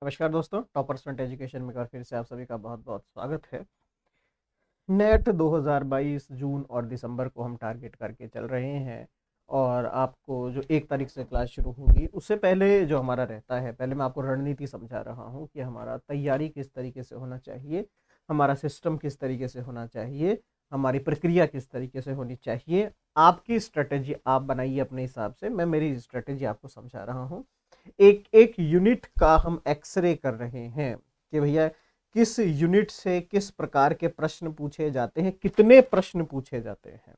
नमस्कार दोस्तों, topper student education में एक बार फिर से आप सभी का बहुत बहुत स्वागत है। नेट 2022 जून और दिसंबर को हम टारगेट करके चल रहे हैं और आपको जो 1 तारीख से क्लास शुरू होगी उससे पहले जो हमारा रहता है, पहले मैं आपको रणनीति समझा रहा हूँ कि हमारा तैयारी किस तरीके से होना चाहिए, हमारा सिस्टम किस तरीके से होना चाहिए, हमारी प्रक्रिया किस तरीके से होनी चाहिए। आपकी स्ट्रेटेजी आप बनाइए अपने हिसाब से, मैं मेरी स्ट्रेटेजी आपको समझा रहा हूँ। एक एक यूनिट का हम एक्सरे कर रहे हैं कि भैया किस यूनिट से किस प्रकार के प्रश्न पूछे जाते हैं, कितने प्रश्न पूछे जाते हैं।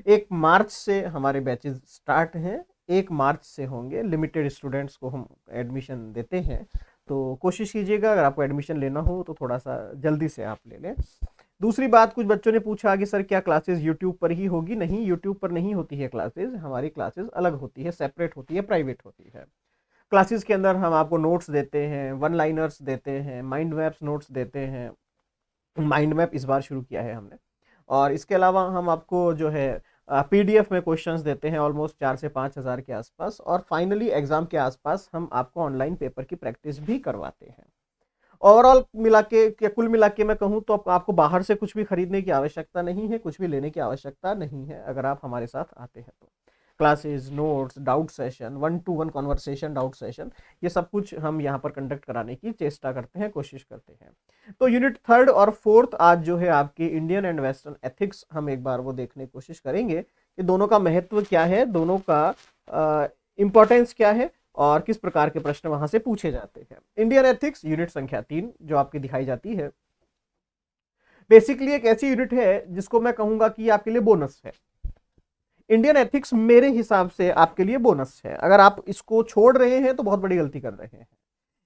1 मार्च से हमारे बैचेस स्टार्ट हैं, 1 मार्च से होंगे। लिमिटेड स्टूडेंट्स को हम एडमिशन देते हैं, तो कोशिश कीजिएगा अगर आपको एडमिशन लेना हो तो थोड़ा सा जल्दी से आप ले लें। दूसरी बात, कुछ बच्चों ने पूछा कि सर क्या क्लासेस यूट्यूब पर ही होगी। नहीं, यूट्यूब पर नहीं होती है क्लासेस, हमारी क्लासेस अलग होती है, सेपरेट होती है, प्राइवेट होती है। क्लासेस के अंदर हम आपको नोट्स देते हैं, वन लाइनर्स देते हैं, माइंड मैप्स नोट्स देते हैं। माइंड मैप इस बार शुरू किया है हमने। और इसके अलावा हम आपको जो है पीडीएफ में क्वेश्चंस देते हैं ऑलमोस्ट 4 से 5 हज़ार के आसपास, और फाइनली एग्जाम के आसपास हम आपको ऑनलाइन पेपर की प्रैक्टिस भी करवाते हैं। ओवरऑल मिला के या कुल मिला के मैं कहूँ तो आपको बाहर से कुछ भी खरीदने की आवश्यकता नहीं है, कुछ भी लेने की आवश्यकता नहीं है अगर आप हमारे साथ आते हैं तो। Classes, notes, doubt session, 1-to-1 conversation, doubt session, ये सब कुछ हम यहाँ पर कंडक्ट कराने की चेष्टा करते हैं, कोशिश करते हैं। तो यूनिट 3rd और 4th आज जो है आपकी इंडियन एंड वेस्टर्न एथिक्स, हम एक बार वो देखने की कोशिश करेंगे कि दोनों का महत्व क्या है, दोनों का इंपॉर्टेंस क्या है और किस प्रकार के प्रश्न वहां से पूछे जाते हैं। इंडियन एथिक्स यूनिट संख्या 3 जो आपकी दिखाई जाती है, बेसिकली एक ऐसी यूनिट है जिसको मैं कहूंगा कि आपके लिए बोनस है। इंडियन एथिक्स मेरे हिसाब से आपके लिए बोनस है। अगर आप इसको छोड़ रहे हैं तो बहुत बड़ी गलती कर रहे हैं।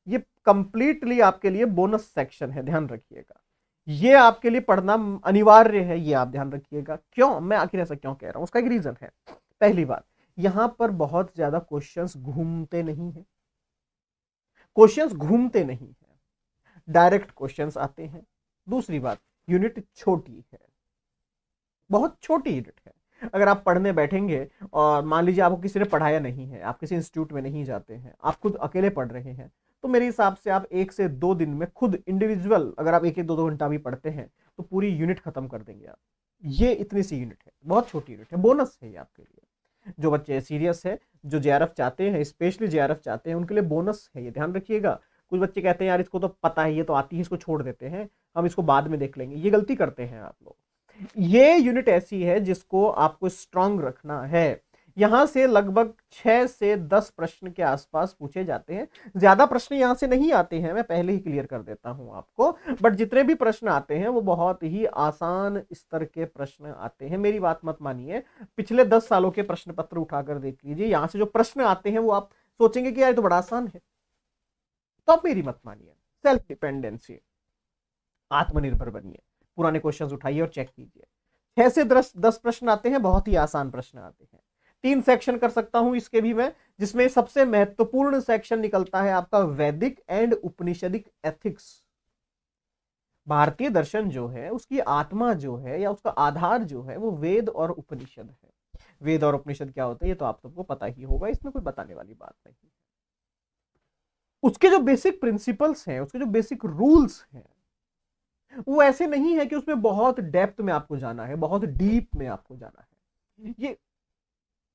ये कंप्लीटली आपके लिए बोनस सेक्शन है, ध्यान रखिएगा। ये आपके लिए पढ़ना अनिवार्य है, ये आप ध्यान रखिएगा। क्यों, मैं आखिर ऐसा क्यों कह रहा हूं, उसका एक रीजन है। पहली बात, यहां पर बहुत ज्यादा क्वेश्चंस घूमते नहीं है, क्वेश्चंस घूमते नहीं है, डायरेक्ट क्वेश्चंस आते हैं। दूसरी बात, यूनिट छोटी है, बहुत छोटी यूनिट है। अगर आप पढ़ने बैठेंगे और मान लीजिए आपको किसी ने पढ़ाया नहीं है, आप किसी इंस्टीट्यूट में नहीं जाते हैं, आप खुद अकेले पढ़ रहे हैं, तो मेरे हिसाब से आप 1 से 2 दिन में खुद इंडिविजुअल अगर आप 1-1 2-2 घंटा भी पढ़ते हैं तो पूरी यूनिट खत्म कर देंगे आप। ये इतनी सी यूनिट है, बहुत छोटी यूनिट है, बोनस है ये आपके लिए। जो बच्चे सीरियस है, जो जेआरएफ चाहते हैं, स्पेशली जेआरएफ चाहते हैं, उनके लिए बोनस है ये, ध्यान रखिएगा। कुछ बच्चे कहते हैं यार इसको तो पता है, ये तो आती है, इसको छोड़ देते हैं, हम इसको बाद में देख लेंगे। ये गलती करते हैं आप लोग। ये यूनिट ऐसी है जिसको आपको स्ट्रांग रखना है। यहां से लगभग 6 से 10 प्रश्न के आसपास पूछे जाते हैं। ज्यादा प्रश्न यहां से नहीं आते हैं, मैं पहले ही क्लियर कर देता हूं आपको। बट जितने भी प्रश्न आते हैं वो बहुत ही आसान स्तर के प्रश्न आते हैं। मेरी बात मत मानिए, पिछले 10 सालों के प्रश्न पत्र उठाकर देख लीजिए, यहां से जो प्रश्न आते हैं वो आप सोचेंगे कि यार तो बड़ा आसान है, तो आप मेरी मत मानिए। सेल्फ डिपेंडेंसी, आत्मनिर्भर बनिए, पुराने क्वेश्चंस उठाइए और चेक कीजिए। 6 से 10 प्रश्न आते हैं, बहुत ही आसान प्रश्न आते हैं। 3 सेक्शन कर सकता हूं इसके भी मैं, जिसमें सबसे महत्वपूर्ण सेक्शन निकलता है आपका वैदिक एंड उपनिषदिक एथिक्स। भारतीय दर्शन जो है उसकी आत्मा जो है या उसका आधार जो है वो वेद और उपनिषद है। वेद और उपनिषद क्या होते हैं ये तो आप सबको पता ही होगा, इसमें कोई बताने वाली बात नहीं है। उसके जो बेसिक प्रिंसिपल्स हैं, उसके जो बेसिक रूल्स हैं, वो ऐसे नहीं है कि उसमें बहुत डेप्थ में आपको जाना है, बहुत डीप में आपको जाना है। ये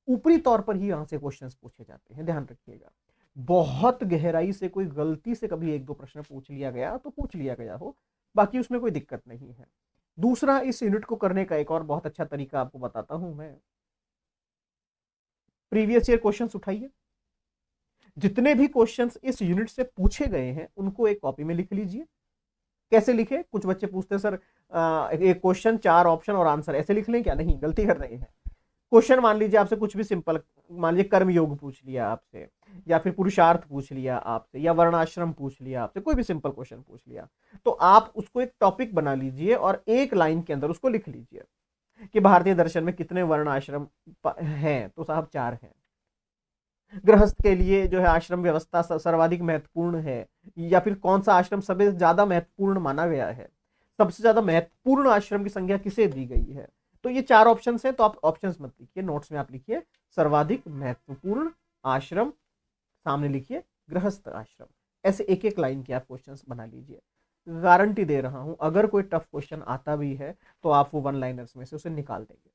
ऊपरी तौर पर ही यहां से क्वेश्चंस पूछे जाते हैं, ध्यान रखिएगा। बहुत गहराई से कोई गलती से कभी 1-2 प्रश्न पूछ लिया गया तो पूछ लिया गया हो, बाकी उसमें कोई दिक्कत नहीं है। दूसरा, इस यूनिट को करने का एक और बहुत अच्छा तरीका आपको बताता हूं मैं। प्रीवियस ईयर क्वेश्चंस उठाइए, जितने भी क्वेश्चंस इस यूनिट से पूछे गए हैं उनको एक कॉपी में लिख लीजिए। कैसे लिखे, कुछ बच्चे पूछते हैं सर एक क्वेश्चन 4 ऑप्शन और आंसर, ऐसे लिख लें क्या? नहीं, गलती कर रहे हैं। क्वेश्चन मान लीजिए आपसे कुछ भी सिंपल, मान लीजिए कर्म योग पूछ लिया आपसे, या फिर पुरुषार्थ पूछ लिया आपसे, या वर्णाश्रम पूछ लिया आपसे, कोई भी सिंपल क्वेश्चन पूछ लिया, तो आप उसको एक टॉपिक बना लीजिए और एक लाइन के अंदर उसको लिख लीजिए कि भारतीय दर्शन में कितने वर्ण आश्रम हैं, तो साहब 4 हैं। गृहस्थ के लिए जो है आश्रम व्यवस्था सर्वाधिक महत्वपूर्ण है, या फिर कौन सा आश्रम सबसे ज्यादा महत्वपूर्ण माना गया है, सबसे ज्यादा महत्वपूर्ण आश्रम की संज्ञा किसे दी गई है। तो ये 4 ऑप्शन है, तो आप ऑप्शंस मत लिखिए, नोट्स में आप लिखिए सर्वाधिक महत्वपूर्ण आश्रम, सामने लिखिए गृहस्थ आश्रम। ऐसे एक एक लाइन के आप क्वेश्चंस बना लीजिए। गारंटी दे रहा हूं, अगर कोई टफ क्वेश्चन आता भी है तो आप वो वन लाइनर्स में से उसे निकाल देंगे।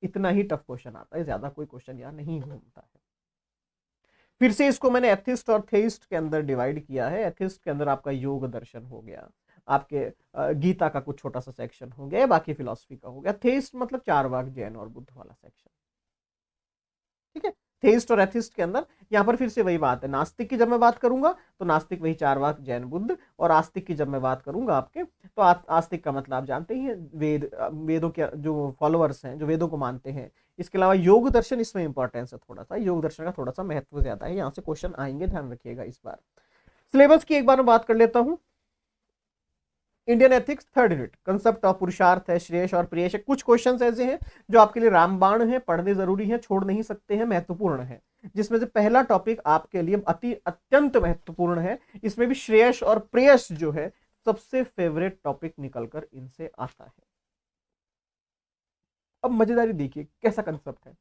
इतना ही टफ क्वेश्चन आता है, ज्यादा कोई क्वेश्चन यहाँ नहीं घूमता है। फिर से इसको मैंने एथिस्ट और थेइस्ट के अंदर डिवाइड किया है। एथिस्ट के अंदर आपका योग दर्शन हो गया, आपके गीता का कुछ छोटा सा सेक्शन हो गया, बाकी फिलॉसफी का हो गया। थेइस्ट मतलब चार वाक, जैन और बुद्ध वाला सेक्शन, ठीक है। थेइस्ट और एथिस्ट के अंदर यहाँ पर फिर से वही बात है। नास्तिक की जब मैं बात करूंगा तो नास्तिक वही चार वाक, जैन, बुद्ध, और आस्तिक की जब मैं बात करूंगा आपके, तो आस्तिक का मतलब आप जानते ही हैं, वेदों के जो फॉलोअर्स हैं, जो वेदों को मानते हैं। इसके अलावा योग दर्शन, इसमें इंपॉर्टेंस है थोड़ा सा, योग दर्शन का थोड़ा सा महत्व ज्यादा है, यहाँ से क्वेश्चन आएंगे, ध्यान रखिएगा इस बार। सिलेबस की एक बार मैं बात कर लेता हूँ। Indian ethics third unit, concept of पुरुषार्थ है, श्रेयस और प्रेयस है। कुछ क्वेश्चंस ऐसे हैं जो आपके लिए रामबाण है, पढ़ने जरूरी है, छोड़ नहीं सकते हैं, महत्वपूर्ण है। जिसमें से पहला टॉपिक आपके लिए अत्यंत महत्वपूर्ण है। इसमें भी श्रेयस और प्रेयस जो है सबसे फेवरेट टॉपिक निकलकर इनसे आता है। अब मजेदारी देखिए कैसा कंसेप्ट है।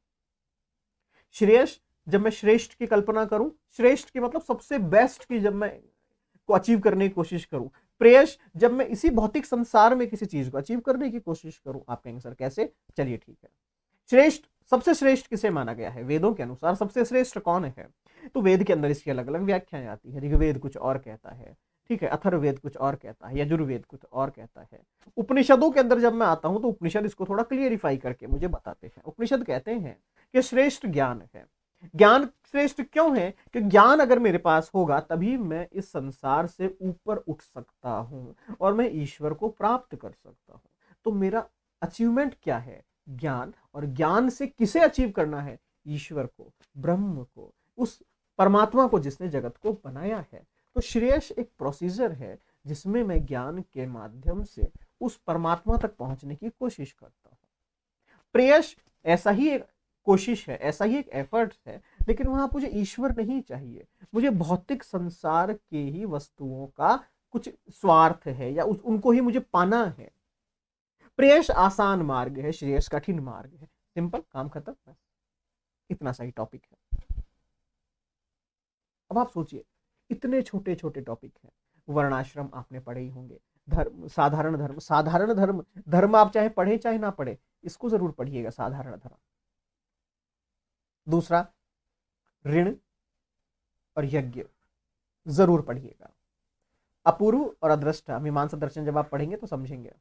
श्रेयस, जब मैं श्रेष्ठ की कल्पना करूं, श्रेष्ठ की मतलब सबसे बेस्ट की जब मैं को अचीव करने की कोशिश करूं। प्रेयस, जब मैं इसी भौतिक संसार में किसी चीज को अचीव करने की कोशिश करूं। आप कहेंगे सर कैसे? चलिए ठीक है। श्रेष्ठ, सबसे श्रेष्ठ किसे माना गया है? वेदों के अनुसार सबसे श्रेष्ठ कौन है? तो वेद के अंदर इसकी अलग अलग व्याख्याएं आती है। ऋग्वेद कुछ और कहता है, ठीक है, अथर्ववेद कुछ और कहता है, यजुर्वेद कुछ और कहता है। उपनिषदों के अंदर जब मैं आता हूं तो उपनिषद इसको थोड़ा क्लियरिफाई करके मुझे बताते हैं। उपनिषद कहते हैं कि श्रेष्ठ ज्ञान है। ज्ञान श्रेष्ठ क्यों है? कि ज्ञान अगर मेरे पास होगा तभी मैं इस संसार से ऊपर उठ सकता हूं और मैं ईश्वर को प्राप्त कर सकता हूं। तो मेरा अचीवमेंट क्या है? ज्ञान। और ज्ञान से किसे अचीव करना है? ईश्वर को, ब्रह्म को, उस परमात्मा को जिसने जगत को बनाया है। तो श्रेयस एक प्रोसीजर है जिसमें मैं ज्ञान के माध्यम से उस परमात्मा तक पहुंचने की कोशिश करता हूं। प्रेयस ऐसा ही एक कोशिश है, ऐसा ही एक एफर्ट है, लेकिन वहां मुझे ईश्वर नहीं चाहिए, मुझे भौतिक संसार के ही वस्तुओं का कुछ स्वार्थ है या उनको ही मुझे पाना है। प्रेयस आसान मार्ग है, श्रेयस कठिन मार्ग है। सिंपल, काम खत्म, बस इतना सही टॉपिक है। अब आप सोचिए, इतने छोटे छोटे टॉपिक हैं। वर्णाश्रम आपने पढ़े ही होंगे, धर्म, साधारण धर्म, साधारण धर्म, धर्म आप चाहे पढ़े चाहे ना पढ़े, इसको जरूर पढ़िएगा, साधारण धर्म। दूसरा, ऋण और यज्ञ जरूर पढ़िएगा। अपूर्व और अदृष्टा मीमांसा दर्शन जब आप पढ़ेंगे तो समझेंगे।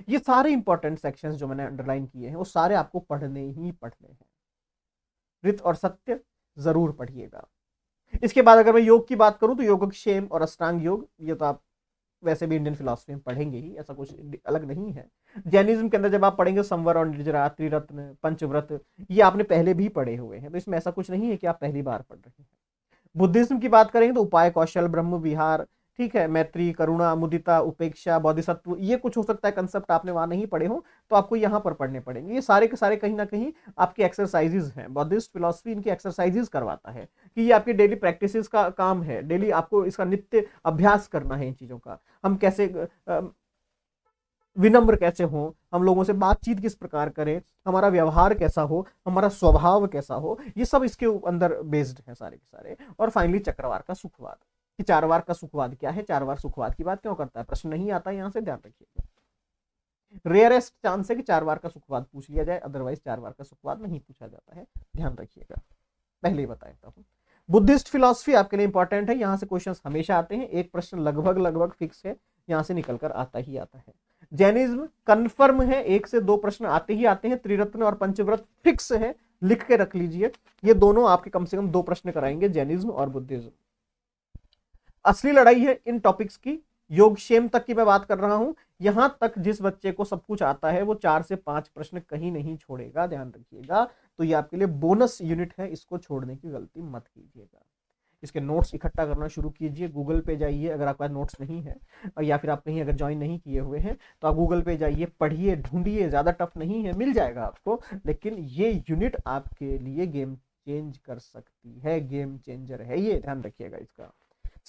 ये सारे इंपॉर्टेंट सेक्शंस जो मैंने अंडरलाइन किए हैं वो सारे आपको पढ़ने ही पढ़ने हैं। ऋत और सत्य जरूर पढ़िएगा। इसके बाद अगर मैं योग की बात करूं तो योगक्षेम और अष्टांग योग, ये तो आप वैसे भी इंडियन फिलॉसफी में पढ़ेंगे ही, ऐसा कुछ अलग नहीं है। जैनिज्म के अंदर जब आप पढ़ेंगे संवर और निर्जरा, त्रिरत्न, पंचव्रत, ये आपने पहले भी पढ़े हुए हैं, तो इसमें ऐसा कुछ नहीं है कि आप पहली बार पढ़ रहे हैं। बुद्धिज्म की बात करेंगे तो उपाय, कौशल, ब्रह्म विहार, ठीक है, मैत्री, करुणा, मुदिता, उपेक्षा, बोधिसत्व, ये कुछ हो सकता है कंसेप्ट आपने वहां नहीं पढ़े हो तो आपको यहाँ पर पढ़ने पड़ेंगे। ये सारे के सारे कहीं ना कहीं आपके एक्सरसाइजेज हैं। बौद्धिस्ट फिलॉसफी इनकी एक्सरसाइजेज करवाता है कि ये आपकी डेली प्रैक्टिसेस का काम है, डेली आपको इसका नित्य अभ्यास करना है इन चीजों का। हम कैसे विनम्र कैसे हो, हम लोगों से बातचीत किस प्रकार करें, हमारा व्यवहार कैसा हो, हमारा स्वभाव कैसा हो, ये सब इसके अंदर बेस्ड है सारे के सारे। और फाइनली चक्रवार का सुखवाद, कि चार वार का सुखवाद क्या है, चार वार सुखवाद की बात क्यों करता है, प्रश्न नहीं आता यहां से, ध्यान रखिएगा। रेयरेस्ट चांस है कि चार बार का सुखवाद पूछ लिया जाए, अदरवाइज चार बार का सुखवाद नहीं पूछा जाता है, ध्यान रखिएगा, पहले ही बताता हूं। बुद्धिस्ट फिलॉसफी आपके लिए इंपॉर्टेंट है, यहां से क्वेश्चंस हमेशा आते हैं, एक प्रश्न लगभग लगभग फिक्स है, यहां से निकलकर आता ही आता है। जैनिज्म कन्फर्म है, एक से दो प्रश्न आते ही आते हैं। त्रिरत्न और पंचव्रत फिक्स है, लिख के रख लीजिए, ये दोनों आपके कम से कम दो प्रश्न कराएंगे, जैनिज्म और बुद्धिज्म। असली लड़ाई है इन टॉपिक्स की, योगक्षेम तक की मैं बात कर रहा हूं, यहां तक जिस बच्चे को सब कुछ आता है वो 4 से 5 प्रश्न कहीं नहीं छोड़ेगा, ध्यान रखिएगा। तो ये आपके लिए बोनस यूनिट है, इसको छोड़ने की गलती मत कीजिएगा। इसके नोट्स इकट्ठा करना शुरू कीजिए, गूगल पे जाइए अगर आपके पास नोट्स नहीं है, या फिर आप कहीं अगर ज्वाइन नहीं किए हुए हैं तो आप गूगल पे जाइए, पढ़िए, ढूंढिए, ज्यादा टफ नहीं है, मिल जाएगा आपको। लेकिन ये यूनिट आपके लिए गेम चेंज कर सकती है, गेम चेंजर है ये, ध्यान रखिएगा इसका।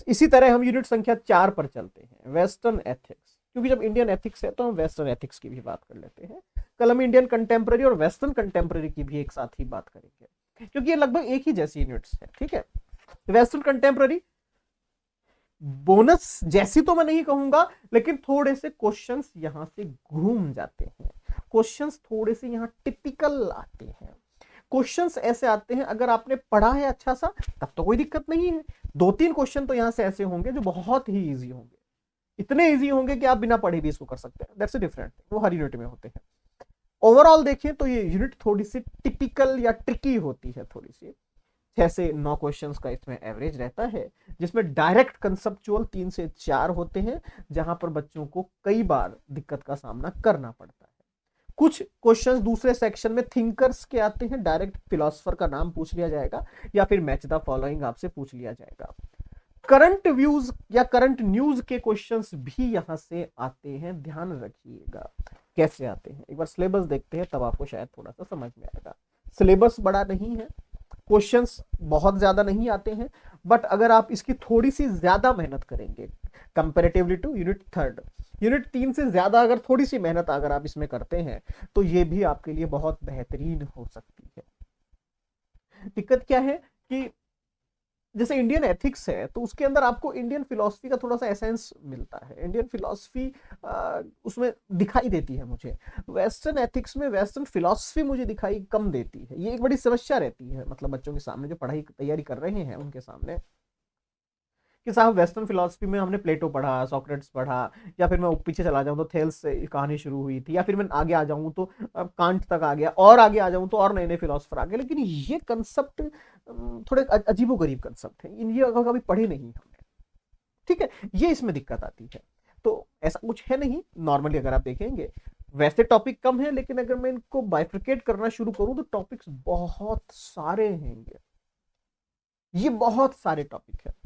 इसी तरह हम यूनिट संख्या 4 पर चलते हैं, वेस्टर्न एथिक्स, क्योंकि जब इंडियन एथिक्स है तो हम वेस्टर्न एथिक्स की भी बात कर लेते हैं। कल हम इंडियन कंटेम्प्रेरी और वेस्टर्न कंटेम्प्रेरी की भी एक साथ ही बात करेंगे, क्योंकि ये लगभग एक ही जैसी यूनिट्स है, ठीक है। वेस्टर्न कंटेम्प्रेरी बोनस जैसी तो मैं नहीं कहूंगा, लेकिन थोड़े से क्वेश्चंस यहां से घूम जाते हैं, क्वेश्चंस थोड़े से यहां टिपिकल आते हैं, क्वेश्चंस ऐसे आते हैं अगर आपने पढ़ा है अच्छा सा तब तो कोई दिक्कत नहीं है। दो तीन क्वेश्चन तो यहां से ऐसे होंगे जो बहुत ही इजी होंगे, इतने इजी होंगे कि आप बिना पढ़े भी इसको कर सकते हैं, दैट्स डिफरेंट, वो हर यूनिट में होते हैं। ओवरऑल देखें तो ये यूनिट थोड़ी सी टिपिकल या ट्रिकी होती है, थोड़ी सी 6 से 9 क्वेश्चंस का इसमें एवरेज रहता है, जिसमें डायरेक्ट कंसेप्चुअल 3 से 4 होते हैं, जहां पर बच्चों को कई बार दिक्कत का सामना करना पड़ता है। कुछ क्वेश्चंस दूसरे सेक्शन में थिंकर्स के आते हैं, डायरेक्ट फिलोसफर का नाम पूछ लिया जाएगा या फिर मैच द फॉलोइंग आपसे पूछ लिया जाएगा। करंट व्यूज या करंट न्यूज के क्वेश्चंस भी यहां से आते हैं, ध्यान रखिएगा कैसे आते हैं। एक बार सिलेबस देखते हैं तब आपको शायद थोड़ा सा समझ में आएगा। सिलेबस बड़ा नहीं है, क्वेश्चंस बहुत ज्यादा नहीं आते हैं, बट अगर आप इसकी थोड़ी सी ज्यादा मेहनत करेंगे कंपेरेटिवली टू यूनिट 3 से ज्यादा अगर थोड़ी सी मेहनत अगर आप इसमें करते हैं तो ये भी आपके लिए बहुत बेहतरीन हो सकती है। दिक्कत क्या है कि जैसे इंडियन एथिक्स है तो उसके अंदर आपको इंडियन फिलॉसफी का थोड़ा सा एसेंस मिलता है, इंडियन फिलॉसफी उसमें दिखाई देती है मुझे। वेस्टर्न एथिक्स में वेस्टर्न फिलॉसफी मुझे दिखाई कम देती है, ये एक बड़ी समस्या रहती है, मतलब बच्चों के सामने जो पढ़ाई तैयारी कर रहे हैं उनके सामने, कि साहब वेस्टर्न फिलॉसफी में हमने प्लेटो पढ़ा, सॉक्रेट्स पढ़ा, या फिर मैं पीछे चला जाऊं तो थेल्स से कहानी शुरू हुई थी, या फिर मैं आगे आ जाऊं तो कांट तक आ गया, और आगे आ जाऊं तो और नए नए फिलोसफर आ गए, लेकिन ये कंसेप्ट थोड़े अजीबोगरीब कंसेप्ट है, इन ये कभी पढ़े नहीं हमने, ठीक है, ये इसमें दिक्कत आती है। तो ऐसा कुछ है नहीं, नॉर्मली अगर आप देखेंगे वैसे टॉपिक कम है, लेकिन अगर मैं इनको बाइफ्रिकेट करना शुरू करूं तो टॉपिक्स बहुत सारे हैंगे, ये बहुत सारे टॉपिक है।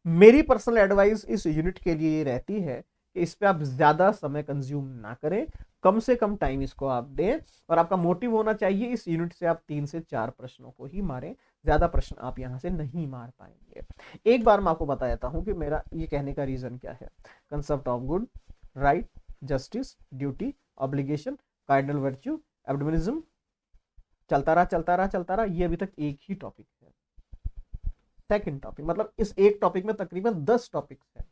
मेरी पर्सनल एडवाइस इस यूनिट के लिए ये रहती है कि इस पे आप ज्यादा समय कंज्यूम ना करें, कम से कम टाइम इसको आप दें, और आपका मोटिव होना चाहिए इस यूनिट से आप 3 से 4 प्रश्नों को ही मारें, ज्यादा प्रश्न आप यहां से नहीं मार पाएंगे। एक बार मैं आपको बता देता हूं कि मेरा ये कहने का रीजन क्या है। Concept of good, right, justice, duty, obligation, cardinal virtue, एब्डोमिनिज्म, चलता रहा चलता रहा चलता रहा, ये अभी तक एक ही टॉपिक है। सेकंड टॉपिक मतलब इस एक टॉपिक में तकरीबन 10 टॉपिक्स हैं।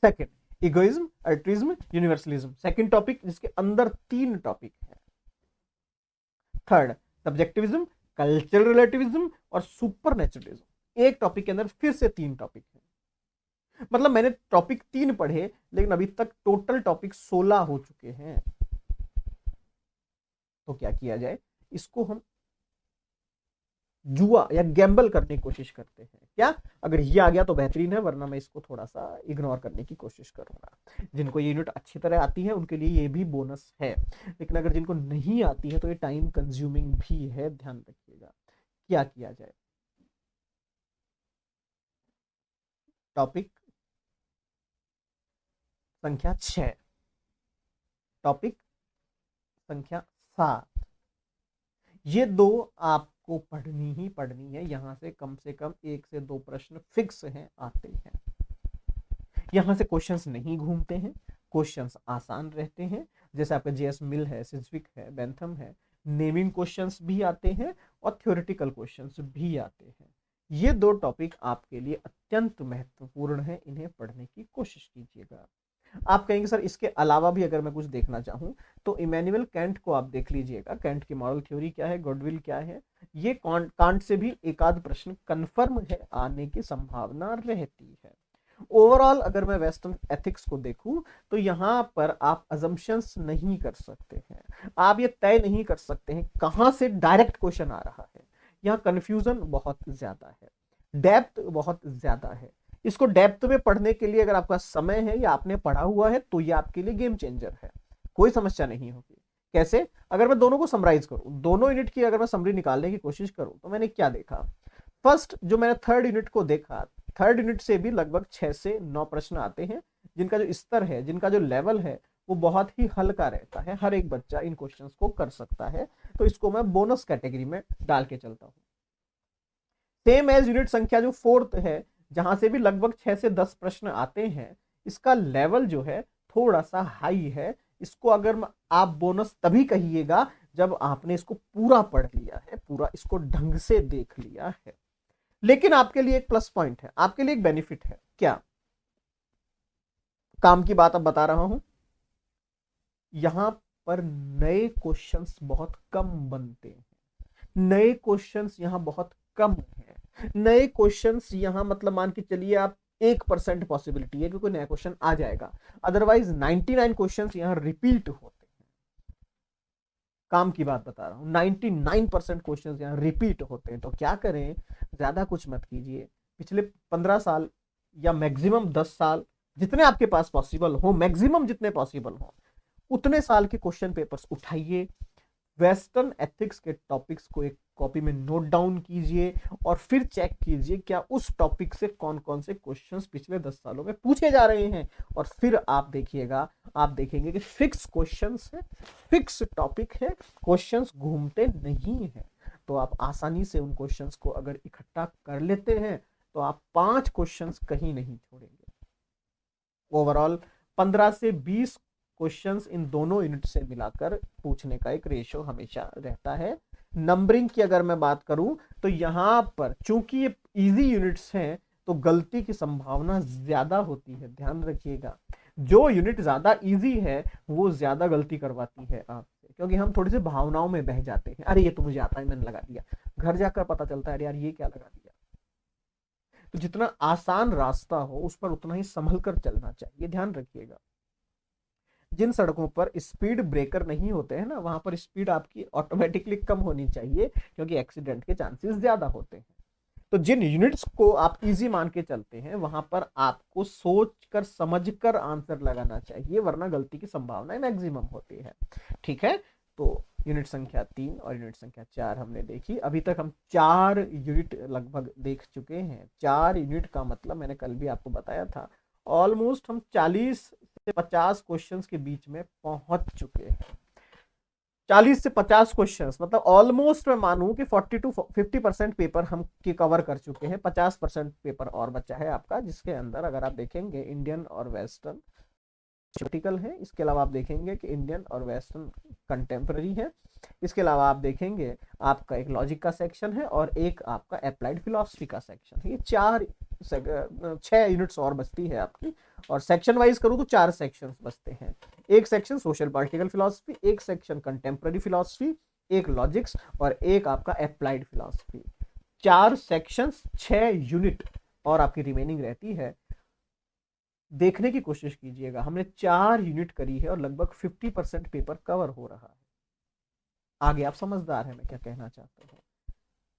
Second, egoism, altruism, universalism, second topic जिसके अंदर 3 टॉपिक है। थर्ड, सब्जेक्टिविज्म, कल्चरल रिलेटिविज्म और सुपर नेचुरलिज्म, एक टॉपिक के अंदर फिर से 3 टॉपिक है। मतलब मैंने टॉपिक 3 पढ़े, लेकिन अभी तक टोटल टॉपिक 16 हो चुके हैं। तो क्या किया जाए, इसको हम जुआ या गैम्बल करने की कोशिश करते हैं। क्या, अगर ये आ गया तो बेहतरीन है, वरना मैं इसको थोड़ा सा इग्नोर करने की कोशिश करूंगा। जिनको ये यूनिट अच्छी तरह आती है उनके लिए ये भी बोनस है, लेकिन अगर जिनको नहीं आती है तो ये टाइम कंज्यूमिंग भी है, ध्यान रखिएगा। क्या किया जाए, टॉपिक संख्या 6, टॉपिक संख्या 7, ये दो आपको पढ़नी ही पढ़नी है, यहां से कम 1 से 2 प्रश्न फिक्स हैं, आते हैं। यहां से क्वेश्चंस नहीं घूमते हैं, क्वेश्चंस आसान रहते हैं, जैसे आपका जेएस मिल है, सिज्विक है, बेंथम है, नेमिंग क्वेश्चंस भी आते हैं और थ्योरेटिकल क्वेश्चंस भी आते हैं। ये 2 टॉपिक आपके लिए अत्यंत महत्वपूर्ण है, इन्हें पढ़ने की कोशिश कीजिएगा। आप कहेंगे सर इसके अलावा भी अगर मैं कुछ देखना चाहूं तो इमैनुअल कैंट को आप देख लीजिएगा, कैंट की मॉरल थ्योरी क्या है, गुडविल क्या है, ये कांट से भी एक आध प्रश्न कंफर्म है, आने की संभावना रहती है। ओवरऑल अगर मैं वेस्टर्न एथिक्स को देखूं तो यहां पर आप अजम्पशंस नहीं कर सकते हैं, आप ये तय नहीं कर सकते हैं कहां से डायरेक्ट क्वेश्चन आ रहा है, यहाँ कंफ्यूजन बहुत ज्यादा है, डेप्थ बहुत ज्यादा है। इसको डेप्थ में पढ़ने के लिए अगर आपका समय है या आपने पढ़ा हुआ है तो ये आपके लिए गेम चेंजर है, कोई समस्या नहीं होगी। कैसे, अगर मैं दोनों को समराइज करूं, दोनों यूनिट की अगर मैं समरी निकालने की कोशिश करूं तो मैंने क्या देखा। फर्स्ट जो मैंने थर्ड यूनिट को देखा, थर्ड यूनिट से भी लगभग 6 से 9 प्रश्न आते हैं, जिनका जो स्तर है, जिनका जो लेवल है वो बहुत ही हल्का रहता है, हर एक बच्चा इन क्वेश्चंस को कर सकता है, तो इसको मैं बोनस कैटेगरी में डाल के चलता हूं। सेम एज यूनिट संख्या जो 4th है, जहां से भी लगभग 6 से 10 प्रश्न आते हैं, इसका लेवल जो है थोड़ा सा हाई है, इसको अगर आप बोनस तभी कहिएगा जब आपने इसको पूरा पढ़ लिया है, पूरा इसको ढंग से देख लिया है। लेकिन आपके लिए एक प्लस पॉइंट है, आपके लिए एक बेनिफिट है। क्या? काम की बात अब बता रहा हूं। यहां पर नए क्वेश्चंस बहुत कम बनते हैं, नए क्वेश्चंस यहां बहुत कम है। नए क्वेश्चंस यहां मतलब मान के चलिए आप 1% पॉसिबिलिटी है कि कोई नया क्वेश्चन आ जाएगा, अदरवाइज 99 क्वेश्चंस यहां रिपीट होते हैं। काम की बात बता रहा हूं, 99% क्वेश्चंस यहां रिपीट होते हैं। तो क्या करें, ज्यादा कुछ मत कीजिए, पिछले 15 साल या मैक्सिमम 10 साल जितने आपके पास पॉसिबल हो, मैक्सिमम जितने पॉसिबल हो उतने साल के क्वेश्चन पेपर्स उठाइए, वेस्टर्न एथिक्स के टॉपिक्स को एक कॉपी में नोट डाउन कीजिए और फिर चेक कीजिए क्या उस टॉपिक से कौन कौन से क्वेश्चंस पिछले 10 सालों में पूछे जा रहे हैं। और फिर आप देखिएगा, आप देखेंगे कि फिक्स क्वेश्चंस है, फिक्स टॉपिक है, क्वेश्चंस घूमते नहीं है। तो आप आसानी से उन क्वेश्चंस को अगर इकट्ठा कर लेते हैं तो आप 5 क्वेश्चंस कहीं नहीं छोड़ेंगे। ओवरऑल 15 से 20 क्वेश्चंस इन दोनों यूनिट से मिलाकर पूछने का एक रेशियो हमेशा रहता है। नंबरिंग की अगर मैं बात करूं तो यहां पर चूंकि ये इजी यूनिट्स हैं तो गलती की संभावना ज्यादा होती है, ध्यान रखिएगा। जो यूनिट ज्यादा इजी है वो ज्यादा गलती करवाती है आपसे, क्योंकि हम थोड़े से भावनाओं में बह जाते हैं, अरे ये तो मुझे आता है मैंने लगा दिया, घर जाकर पता चलता है अरे यार ये क्या लगा दिया। तो जितना आसान रास्ता हो उस पर उतना ही संभल कर चलना चाहिए, ध्यान रखिएगा। जिन सड़कों पर स्पीड ब्रेकर नहीं होते हैं ना, वहां पर स्पीड आपकी ऑटोमेटिकली कम होनी चाहिए, क्योंकि एक्सीडेंट के चांसेस ज्यादा होते हैं। तो जिन यूनिट्स को आप इजी मान के चलते हैं वहां पर आपको सोच कर समझ कर आंसर लगाना चाहिए, वरना गलती की संभावना मैक्सिमम होती है। ठीक है, तो यूनिट संख्या 3 और यूनिट संख्या 4 हमने देखी। अभी तक हम 4 यूनिट लगभग देख चुके हैं। 4 यूनिट का मतलब मैंने कल भी आपको बताया था, ऑलमोस्ट हम 40 से 50 क्वेश्चंस के बीच में पहुंच चुके हैं। 40 से 50 क्वेश्चंस मतलब ऑलमोस्ट मैं मानूं कि 40 टू 50% पेपर हम की कवर कर चुके हैं। 50% पेपर और बचा है आपका, जिसके अंदर अगर आप देखेंगे इंडियन और वेस्टर्न थियोरेटिकल है, इसके अलावा आप देखेंगे कि इंडियन और वेस्टर्न कंटेम्प्रेरी है, इसके अलावा आप देखेंगे आपका एक लॉजिक का सेक्शन है और एक आपका अप्लाइड फिलॉसफी का सेक्शन है। ये 6 यूनिट्स और बचती है आपकी, और सेक्शन वाइज करूँ तो 4 सेक्शंस बचते हैं। एक सेक्शन सोशल पॉलिटिकल फिलॉसफी, एक सेक्शन कंटेम्प्रेरी फिलॉसफी, एक लॉजिक्स और एक आपका अप्लाइड फिलॉसफी। 4 सेक्शंस, 6 यूनिट और आपकी रिमेनिंग रहती है। देखने की कोशिश कीजिएगा, हमने 4 यूनिट करी है और लगभग 50% पेपर कवर हो रहा है। आगे आप समझदार हैं मैं क्या कहना चाहता हूँ।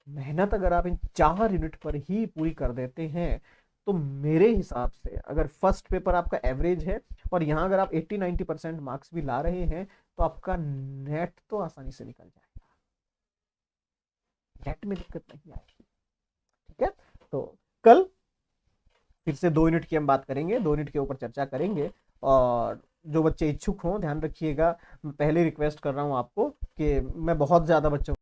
मेहनत अगर आप इन 4 यूनिट पर ही पूरी कर देते हैं तो मेरे हिसाब से अगर फर्स्ट पेपर आपका एवरेज है और यहां अगर आप 80-90% मार्क्स भी ला रहे हैं तो आपका नेट तो आसानी से निकल जाएगा, नेट में दिक्कत नहीं आएगी। ठीक है, तो कल फिर से 2 यूनिट की हम बात करेंगे, 2 यूनिट के ऊपर चर्चा करेंगे। और जो बच्चे इच्छुक हों ध्यान रखिएगा, पहले रिक्वेस्ट कर रहा हूं आपको कि मैं बहुत ज्यादा बच्चों